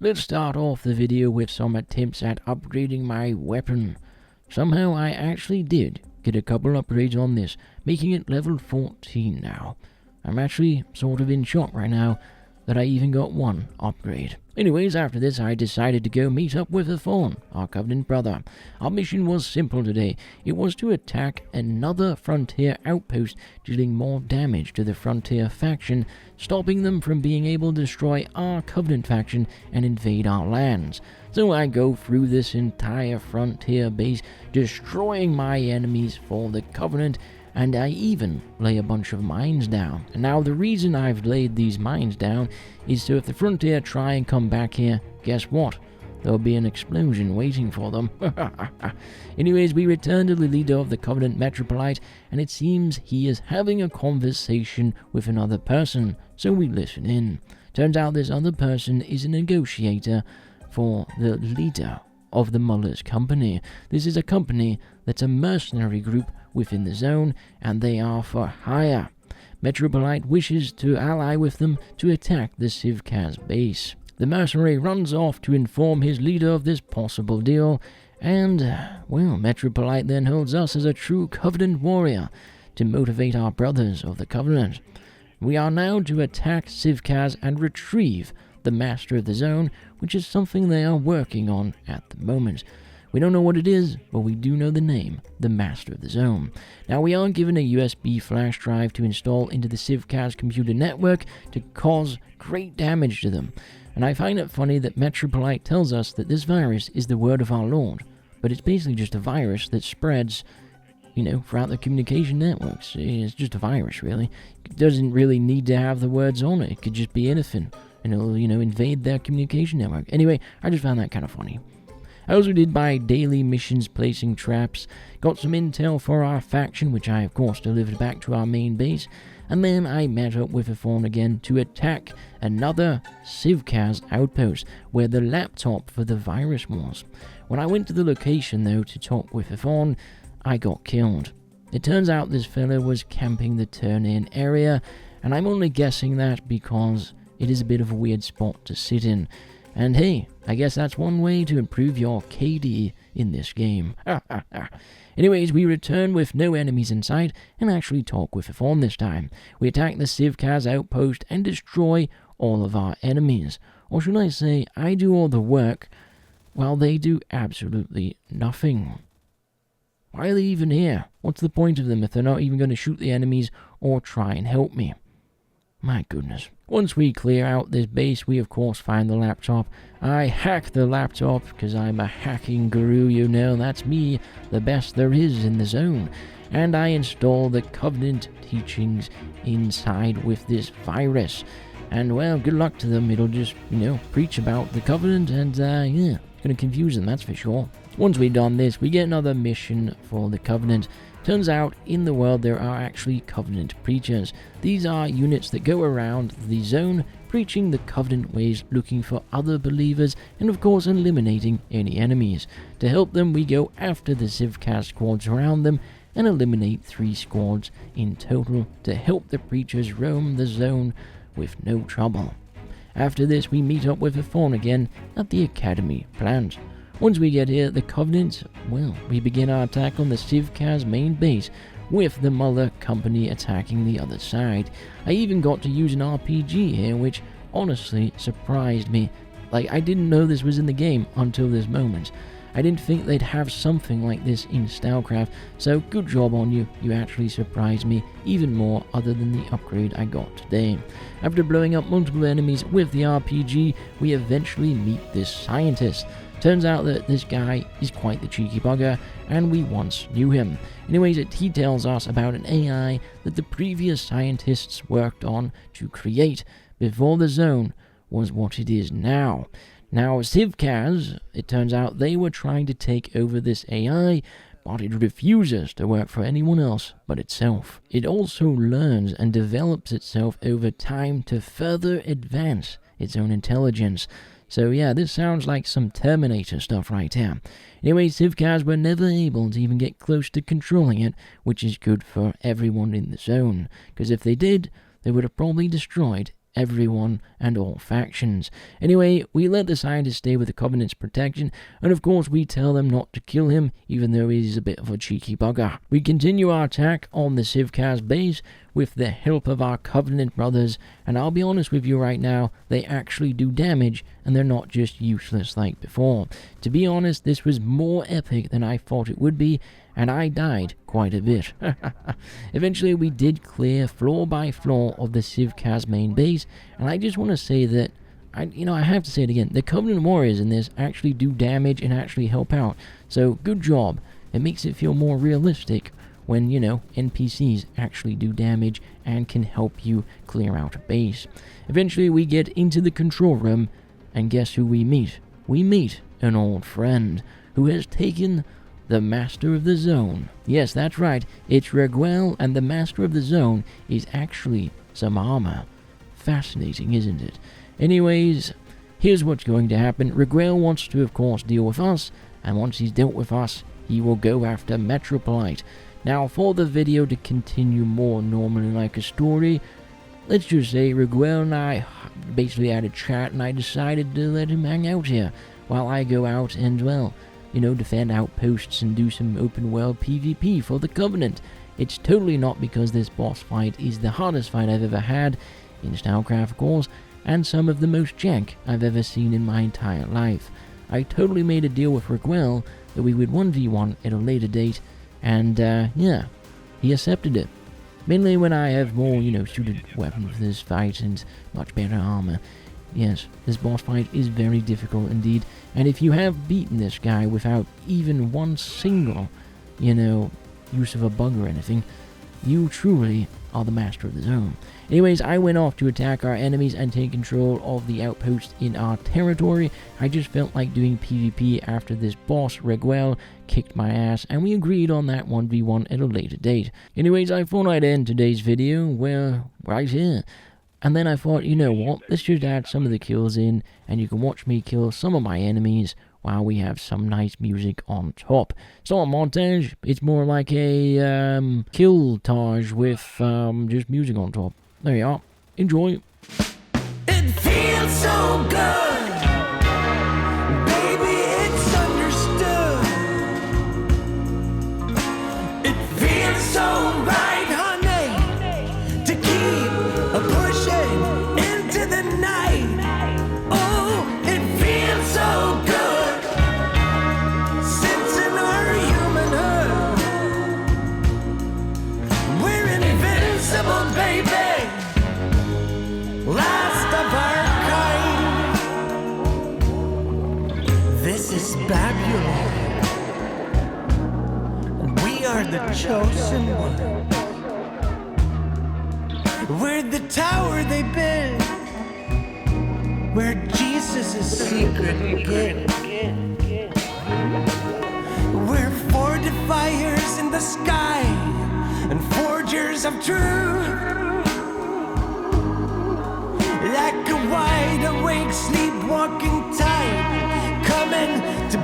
Let's start off the video with some attempts at upgrading my weapon. Somehow I actually did get a couple upgrades on this, making it level 14 now. I'm actually sort of in shock right now that I even got one upgrade. Anyways, after this I decided to go meet up with Fawn, our Covenant brother. Our mission was simple today. It was to attack another Frontier outpost, dealing more damage to the Frontier faction, stopping them from being able to destroy our Covenant faction and invade our lands. So I go through this entire Frontier base, destroying my enemies for the Covenant, and I even lay a bunch of mines down. And now the reason I've laid these mines down is so if the Frontier try and come back here, guess what? There'll be an explosion waiting for them. Anyways, we return to the leader of the Covenant Metropolite, and it seems he is having a conversation with another person, so we listen in. Turns out this other person is a negotiator for the leader of the Muller's company. This is a company that's a mercenary group within the zone, and they are for hire. Metropolite wishes to ally with them to attack the Sivkaz base. The mercenary runs off to inform his leader of this possible deal, and, well, Metropolite then holds us as a true Covenant warrior to motivate our brothers of the Covenant. We are now to attack Sivkaz and retrieve the Master of the Zone, which is something they are working on at the moment. We don't know what it is, but we do know the name, the Master of the Zone. Now, we are given a USB flash drive to install into the Sivkaz computer network to cause great damage to them. And I find it funny that Metropolite tells us that this virus is the word of our Lord, but it's basically just a virus that spreads, throughout the communication networks. It's just a virus, really. It doesn't really need to have the words on it. It could just be anything, and it'll, invade their communication network. Anyway, I just found that kind of funny. I also did my daily missions placing traps, got some intel for our faction, which I of course delivered back to our main base, and then I met up with Fawn again to attack another Sivkaz outpost, where the laptop for the virus was. When I went to the location though to talk with Fawn, I got killed. It turns out this fella was camping the turn-in area, and I'm only guessing that because it is a bit of a weird spot to sit in. And hey, I guess that's one way to improve your KD in this game. Anyways, we return with no enemies in sight and actually talk with Fawn this time. We attack the Sivkaz outpost and destroy all of our enemies. Or should I say, I do all the work while they do absolutely nothing. Why are they even here? What's the point of them if they're not even going to shoot the enemies or try and help me? My goodness. Once we clear out this base, we of course find the laptop. I hack the laptop because I'm a hacking guru, that's me, the best there is in the zone. And I install the Covenant teachings inside with this virus. And well, good luck to them. It'll just, preach about the Covenant and, it's gonna confuse them, that's for sure. Once we've done this, we get another mission for the Covenant. Turns out, in the world there are actually Covenant preachers. These are units that go around the zone, preaching the Covenant ways, looking for other believers, and of course eliminating any enemies. To help them, we go after the Sivkaz squads around them, and eliminate 3 squads in total to help the preachers roam the zone with no trouble. After this, we meet up with Fawn again at the Academy plant. Once we get here, the Covenant, we begin our attack on the Sivkaz main base, with the Muller company attacking the other side. I even got to use an RPG here, which honestly surprised me. I didn't know this was in the game until this moment. I didn't think they'd have something like this in StarCraft, so good job on you. You actually surprised me even more other than the upgrade I got today. After blowing up multiple enemies with the RPG, we eventually meet this scientist. Turns out that this guy is quite the cheeky bugger, and we once knew him. Anyways, he tells us about an AI that the previous scientists worked on to create before the zone was what it is now. Now, Sivkaz, it turns out they were trying to take over this AI, but it refuses to work for anyone else but itself. It also learns and develops itself over time to further advance its own intelligence. So yeah, this sounds like some Terminator stuff right here. Anyway, Sivkaz were never able to even get close to controlling it, which is good for everyone in the zone, because if they did, they would have probably destroyed everyone and all factions. Anyway, we let the scientists stay with the Covenant's protection, and of course we tell them not to kill him, even though he's a bit of a cheeky bugger. We continue our attack on the Civcas base with the help of our Covenant brothers, and I'll be honest with you right now, they actually do damage, and they're not just useless like before. To be honest, this was more epic than I thought it would be, and I died quite a bit. Eventually we did clear floor by floor of the Civcas main base, and I just want to say that, I have to say it again, the Covenant warriors in this actually do damage and actually help out, so good job. It makes it feel more realistic when, NPCs actually do damage and can help you clear out a base. Eventually we get into the control room, and guess who we meet? We meet an old friend who has taken the Master of the Zone. Yes, that's right, it's Reguel, and the Master of the Zone is actually some armor. Fascinating, isn't it? Anyways, here's what's going to happen. Reguel wants to, of course, deal with us, and once he's dealt with us, he will go after Metropolite. Now, for the video to continue more normally like a story, let's just say Reguel and I basically had a chat, and I decided to let him hang out here while I go out and, well, defend outposts and do some open world PvP for the Covenant. It's totally not because this boss fight is the hardest fight I've ever had in StarCraft, of course, and some of the most jank I've ever seen in my entire life. I totally made a deal with Reguel that we would 1v1 at a later date, and yeah, he accepted it. Mainly when I have more, suited weapons for this fight and much better armor. Yes, this boss fight is very difficult indeed, and if you have beaten this guy without even one single, use of a bug or anything, you truly are the Master of the Zone. Anyways, I went off to attack our enemies and take control of the outposts in our territory. I just felt like doing PvP after this boss, Reguel, kicked my ass, and we agreed on that 1v1 at a later date. Anyways, I thought I'd end today's video right here. And then I thought, you know what, let's just add some of the kills in, and you can watch me kill some of my enemies while we have some nice music on top. It's not a montage, it's more like a kill-tage with just music on top. There you are. Enjoy. It feels so good. Baby, it's understood. It feels so right, honey, to keep pushing into the night. Oh, it feels so good. Sensing our humanhood. We're invincible, baby. Last of our kind. This is Babylon. We are the chosen ones. We're the tower they built, where Jesus' secret hid. We're fortifiers in the sky and forgers of truth. Like a wide awake sleepwalking tide coming to